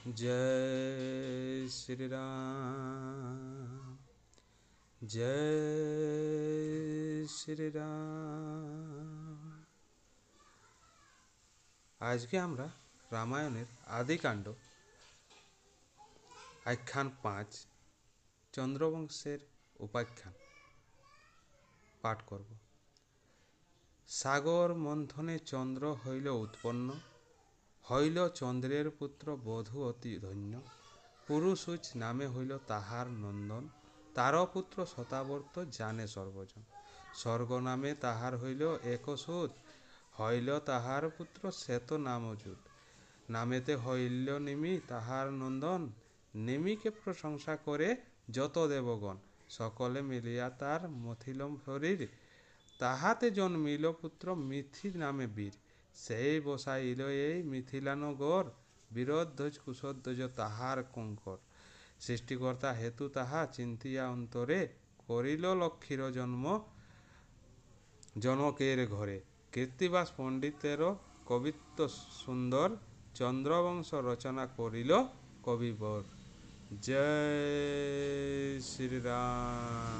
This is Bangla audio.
जय श्री राम जय श्री राम। আজকে আমরা রামায়ণের আদিকাণ্ড আখ্যান 5 চন্দ্রবংশের উপাখ্যান পাঠ করব। সাগর মন্থনে চন্দ্র হইল উৎপন্ন, হইল চন্দ্রের পুত্র বধূ অতি ধন্য। পুরুষুচ নামে হইল তাহার নন্দন, তার পুত্র শতাবর্ত জানে সর্বজন। স্বর্গ নামে তাহার হইল একসুত, হইল তাহার পুত্র শ্বেত নামযুত। নামেতে হইল নিমি তাহার নন্দন, নিমিকে প্রশংসা করে যত দেবগণ। সকলে মিলিয়া তার মথিলম শরীর, তাহাতে জন্মিল পুত্র মিথি নামে বীর। সেই বসাইল এই মিথিলানগর, বীরধ্বজ কুশধ্বজ তাহার কঙ্কর। সৃষ্টিকর্তা হেতু তাহা চিন্তিয়া অন্তরে, করিল লক্ষ্মীর জন্ম জনকের ঘরে। কৃত্তিবাস পণ্ডিতের কবিত্ব সুন্দর, চন্দ্রবংশ রচনা করিল কবিবর। জয় শ্রী রাম।